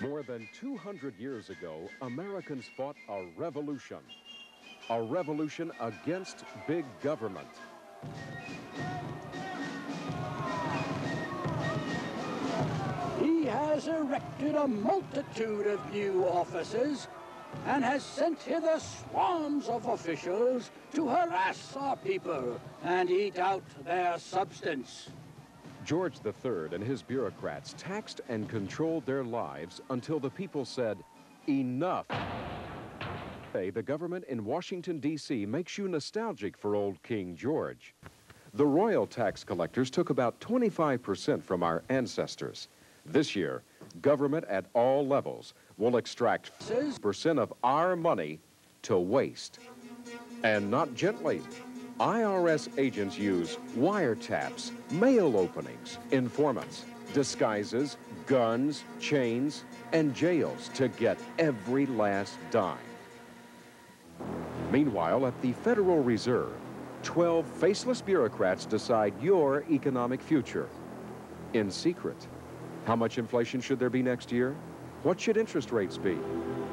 More than 200 years ago, Americans fought a revolution against big government. He has erected a multitude of new offices and has sent hither swarms of officials to harass our people and eat out their substance. George III and his bureaucrats taxed and controlled their lives until the people said, enough. The government in Washington, D.C. makes you nostalgic for old King George. The royal tax collectors took about 25% from our ancestors. This year, government at all levels will extract 5% of our money to waste. And not gently. IRS agents use wiretaps, mail openings, informants, disguises, guns, chains, and jails to get every last dime. Meanwhile, at the Federal Reserve, 12 faceless bureaucrats decide your economic future. In secret. How much inflation should there be next year? What should interest rates be?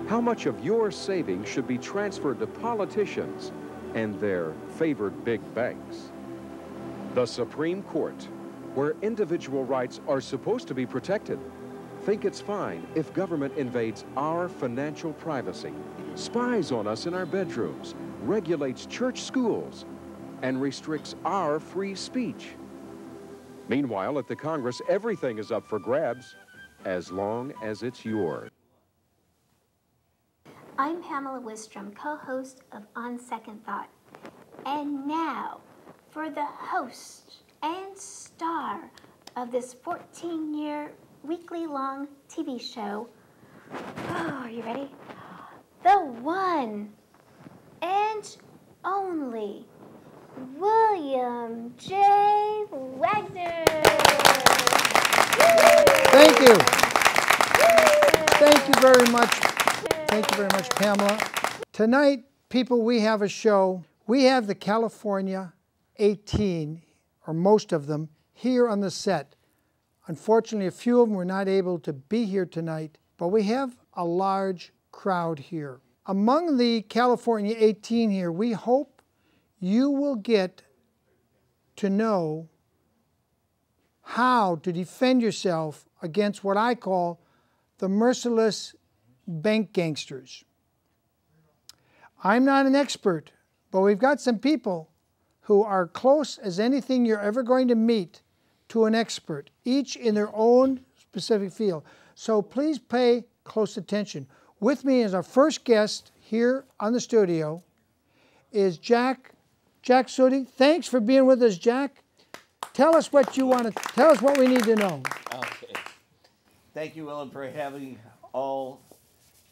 How much of your savings should be transferred to politicians and their favored big banks? The Supreme Court, where individual rights are supposed to be protected, think it's fine if government invades our financial privacy, spies on us in our bedrooms, regulates church schools, and restricts our free speech. Meanwhile, at the Congress, everything is up for grabs, as long as it's yours. I'm Pamela Wistrom, co-host of On Second Thought. And now, for the host and star of this 14-year weekly-long TV show. Oh, are you ready? The one and only William J. Wagener. Thank you. Thank you very much. Thank you very much, Pamela. Tonight, people, we have a show. We have the California 18, or most of them, here on the set. Unfortunately, a few of them were not able to be here tonight, but we have a large crowd here. Among the California 18 here, we hope you will get to know how to defend yourself against what I call the merciless bank gangsters. I'm not an expert, but we've got some people who are close as anything you're ever going to meet to an expert, each in their own specific field. So please pay close attention. With me as our first guest here on the studio is Jack Sooty. Thanks for being with us, Jack. Tell us what you want to tell us, what we need to know. Okay. Thank you, Ellen, for having all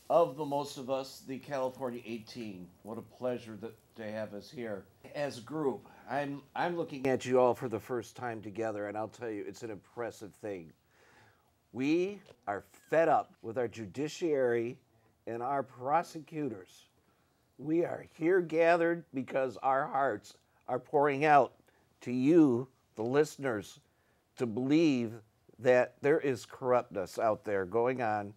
of the most of us, the California 18. What a pleasure to have us here as a group. I'm looking at you all for the first time together, and I'll tell you, it's an impressive thing. We are fed up with our judiciary and our prosecutors. We are here gathered because our hearts are pouring out to you, the listeners, to believe that there is corruptness out there going on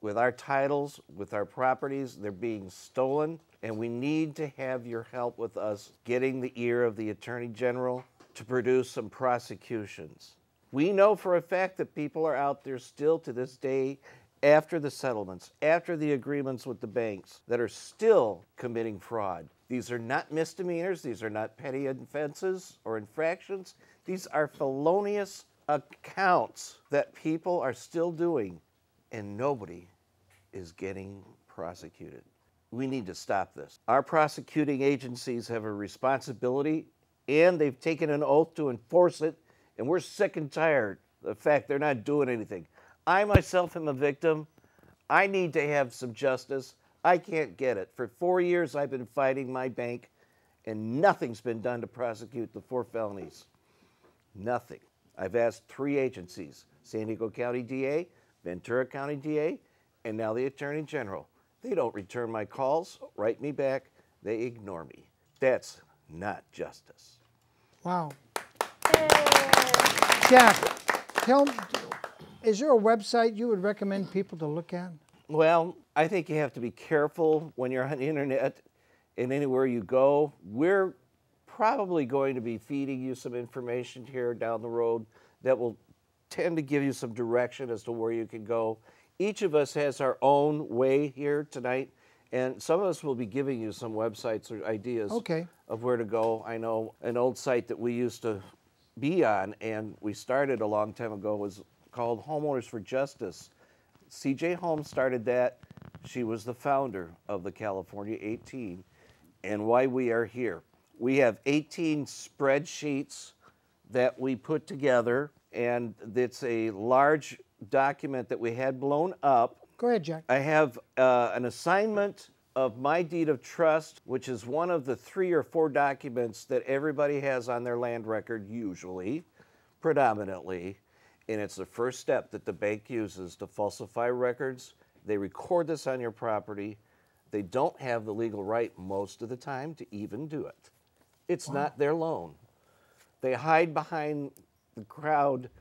with our titles, with our properties. They're being stolen, and we need to have your help with us getting the ear of the Attorney General to produce some prosecutions. We know for a fact that people are out there still to this day, after the settlements, after the agreements with the banks, that are still committing fraud. These are not misdemeanors. These are not petty offenses or infractions. These are felonious accounts that people are still doing, and nobody is getting prosecuted. We need to stop this. Our prosecuting agencies have a responsibility, and they've taken an oath to enforce it, and we're sick and tired of the fact they're not doing anything. I myself am a victim. I need to have some justice. I can't get it. For 4 years, I've been fighting my bank, and nothing's been done to prosecute the 4 felonies. Nothing. I've asked 3 agencies, San Diego County DA, Ventura County DA, and now the Attorney General. They don't return my calls, write me back. They ignore me. That's not justice. Wow. Jack, Is there a website you would recommend people to look at? Well, I think you have to be careful when you're on the internet and anywhere you go. We're probably going to be feeding you some information here down the road that will tend to give you some direction as to where you can go. Each of us has our own way here tonight, and some of us will be giving you some websites or ideas of where to go. I know an old site that we used to be on, and we started a long time ago, was called Homeowners for Justice. C.J. Holmes started that. She was the founder of the California 18, and why we are here. We have 18 spreadsheets that we put together, and it's a large document that we had blown up. Go ahead, Jack. I have an assignment of my deed of trust, which is one of the 3 or 4 documents that everybody has on their land record, usually, predominantly, and it's the first step that the bank uses to falsify records. They record this on your property. They don't have the legal right most of the time to even do it. It's not their loan. They hide behind the crowd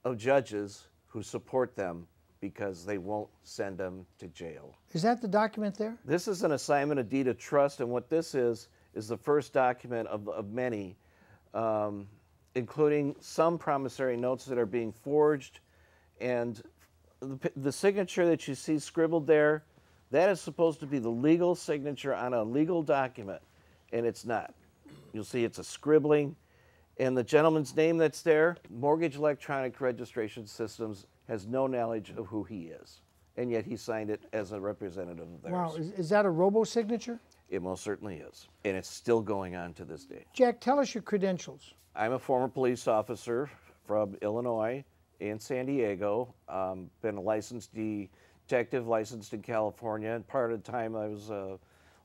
of judges who support them because they won't send them to jail. Is that the document there? This is an assignment of deed of trust, and what this is the first document of many, including some promissory notes that are being forged, and the signature that you see scribbled there, that is supposed to be the legal signature on a legal document, and it's not. You'll see it's a scribbling, and the gentleman's name that's there, Mortgage Electronic Registration Systems, has no knowledge of who he is, and yet he signed it as a representative of theirs. Wow, is that a robo-signature? It most certainly is, and it's still going on to this day. Jack, tell us your credentials. I'm a former police officer from Illinois and San Diego. Been a licensed detective, licensed in California, and part of the time I was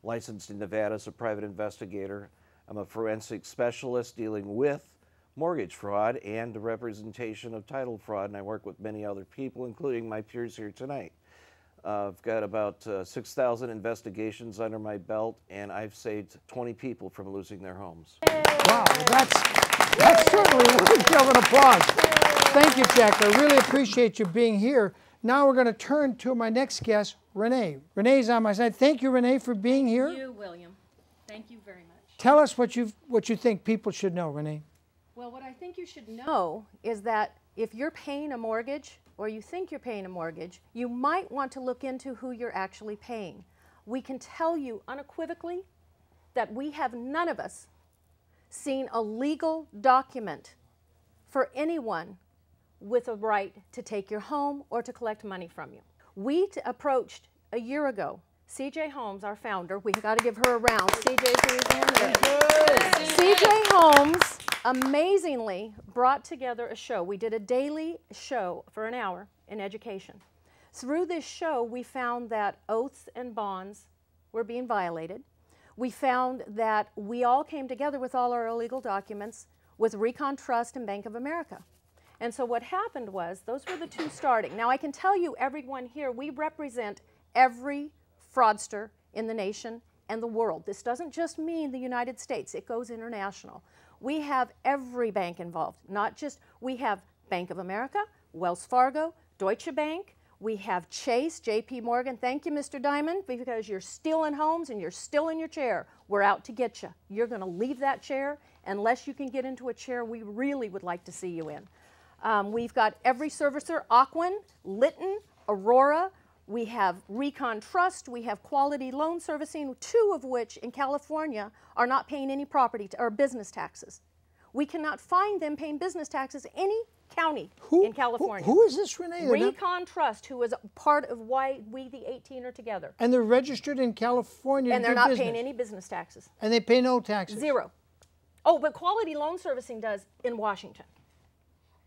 licensed in Nevada as a private investigator. I'm a forensic specialist dealing with mortgage fraud and the representation of title fraud, and I work with many other people, including my peers here tonight. I've got about 6,000 investigations under my belt, and I've saved 20 people from losing their homes. Wow, that's certainly worthy of an applause. Thank you, Jack. I really appreciate you being here. Now we're going to turn to my next guest, Renee. Renee's on my side. Thank you, Renee, for being here. Thank you, William. Thank you very much. Tell us what you think people should know, Renee. Well, what I think you should know is that if you're paying a mortgage, or you think you're paying a mortgage, you might want to look into who you're actually paying. We can tell you unequivocally that we have none of us seen a legal document for anyone with a right to take your home or to collect money from you. We approached a year ago C.J. Holmes, our founder. We've got to give her a round. C.J. Holmes amazingly brought together a show. We did a daily show for an hour in education. Through this show, we found that oaths and bonds were being violated. We found that we all came together with all our illegal documents with Recon Trust and Bank of America. And so what happened was, those were the two starting. Now I can tell you, everyone here, we represent every fraudster in the nation and the world. This doesn't just mean the United States, it goes international. We have every bank involved, not just, we have Bank of America, Wells Fargo, Deutsche Bank, we have Chase, JP Morgan. Thank you, Mr. Diamond, because you're still in homes and you're still in your chair. We're out to get you. You're going to leave that chair unless you can get into a chair we really would like to see you in. We've got every servicer, Ocwen, Litton, Aurora. We have Recon Trust. We have Quality Loan Servicing, two of which in California are not paying any property or business taxes. We cannot find them paying business taxes any county in California. Who is this, Renee? Recon Trust, who is part of why we, the 18, are together. And they're registered in California and to they're do not business. paying any business taxes. And they pay no taxes? Zero. Oh, but Quality Loan Servicing does in Washington.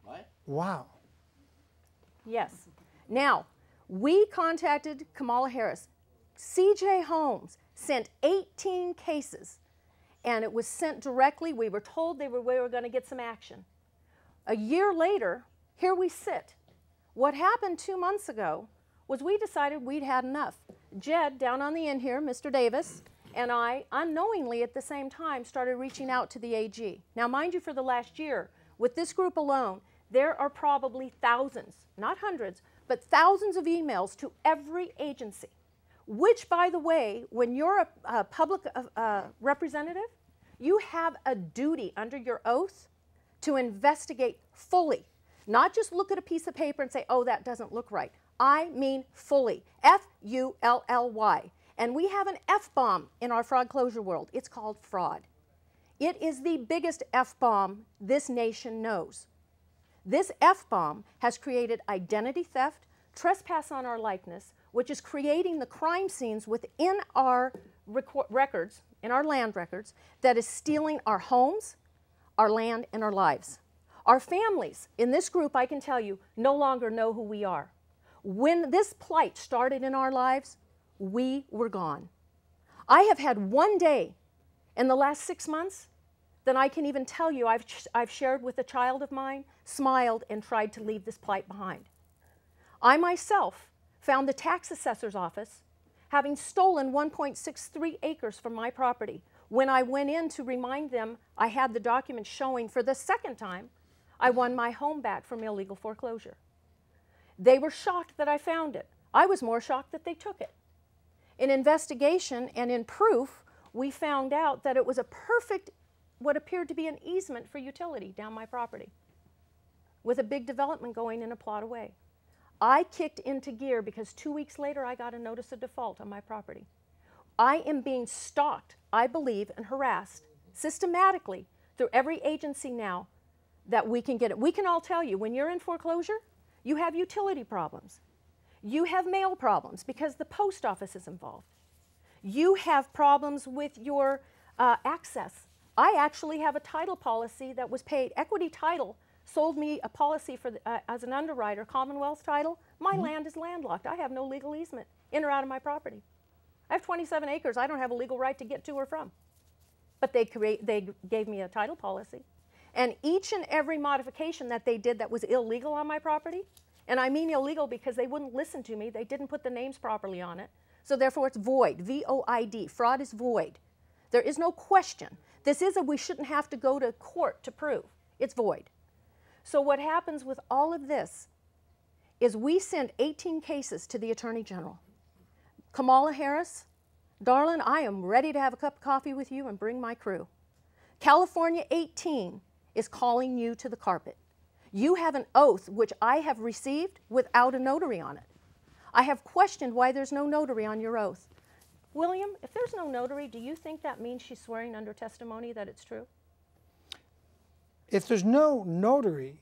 What? Wow. Yes. Now, we contacted Kamala Harris. C.J. Holmes sent 18 cases, and it was sent directly. We were told we were going to get some action. A year later, here we sit. What happened 2 months ago was we decided we'd had enough. Jed, down on the end here, Mr. Davis, and I, unknowingly at the same time, started reaching out to the AG. Now, mind you, for the last year, with this group alone, There are probably thousands, not hundreds, but thousands of emails to every agency, which, by the way, when you're a public representative, you have a duty under your oath to investigate fully, not just look at a piece of paper and say, oh, that doesn't look right. I mean fully, F-U-L-L-Y. And we have an F-bomb in our fraud closure world. It's called fraud. It is the biggest F-bomb this nation knows. This F-bomb has created identity theft, trespass on our likeness, which is creating the crime scenes within our records, in our land records, that is stealing our homes, our land, and our lives. Our families in this group, I can tell you, no longer know who we are. When this plight started in our lives, we were gone. I have had one day in the last 6 months that I can even tell you I've shared with a child of mine, smiled, and tried to leave this plight behind. I myself found the tax assessor's office having stolen 1.63 acres from my property. When I went in to remind them I had the documents showing for the second time, I won my home back from illegal foreclosure. They were shocked that I found it. I was more shocked that they took it. In investigation and in proof, we found out that it was a perfect, what appeared to be an easement for utility down my property, with a big development going in a plot away. I kicked into gear because 2 weeks later I got a notice of default on my property. I am being stalked, I believe, and harassed systematically through every agency now that we can get it. We can all tell you, when you're in foreclosure, you have utility problems. You have mail problems because the post office is involved. You have problems with your access. I actually have a title policy that was paid. Equity Title sold me a policy for as an underwriter, Commonwealth Title. My land is landlocked. I have no legal easement in or out of my property. I have 27 acres. I don't have a legal right to get to or from. But they gave me a title policy. And each and every modification that they did that was illegal on my property, and I mean illegal because they wouldn't listen to me, they didn't put the names properly on it, so therefore it's void, V-O-I-D. Fraud is void. There is no question. This is we shouldn't have to go to court to prove. It's void. So what happens with all of this is we send 18 cases to the Attorney General. Kamala Harris, darling, I am ready to have a cup of coffee with you and bring my crew. California 18 is calling you to the carpet. You have an oath which I have received without a notary on it. I have questioned why there's no notary on your oath. William, if there's no notary, do you think that means she's swearing under testimony that it's true? If there's no notary,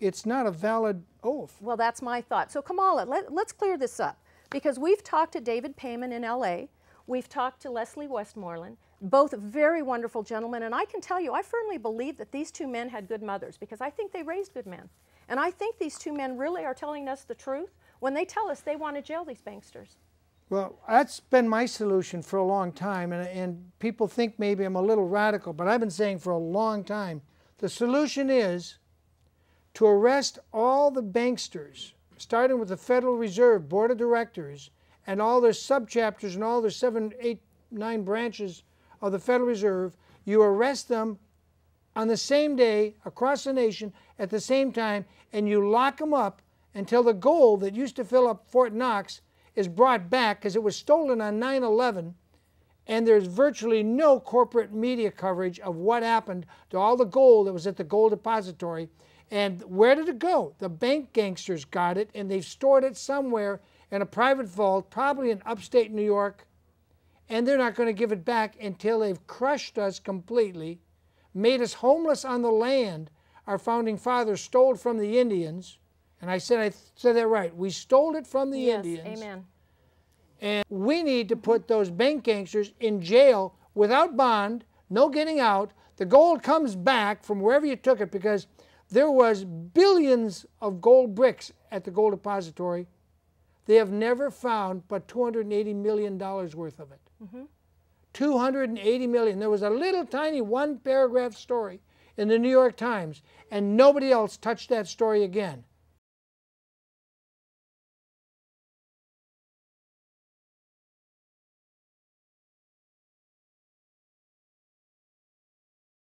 it's not a valid oath. Well, that's my thought. So Kamala, let's clear this up, because we've talked to David Payman in LA. We've talked to Leslie Westmoreland, both very wonderful gentlemen, and I can tell you, I firmly believe that these two men had good mothers, because I think they raised good men. And I think these two men really are telling us the truth when they tell us they want to jail these banksters. Well, that's been my solution for a long time, and people think maybe I'm a little radical, but I've been saying for a long time, the solution is to arrest all the banksters, starting with the Federal Reserve Board of Directors and all their subchapters and all their 7, 8, 9 branches of the Federal Reserve. You arrest them on the same day across the nation at the same time, and you lock them up until the gold that used to fill up Fort Knox is brought back, because it was stolen on 9/11, and there's virtually no corporate media coverage of what happened to all the gold that was at the gold depository. And where did it go? The bank gangsters got it, and they've stored it somewhere in a private vault, probably in upstate New York, and they're not going to give it back until they've crushed us completely, made us homeless on the land our founding fathers stole from the Indians. And I said that right. We stole it from the Indians. Yes, amen. And we need to put those bank gangsters in jail without bond, no getting out. The gold comes back from wherever you took it, because there was billions of gold bricks at the gold depository. They have never found but $280 million worth of it. Mm-hmm. 280 million. There was a little tiny one-paragraph story in the New York Times, and nobody else touched that story again.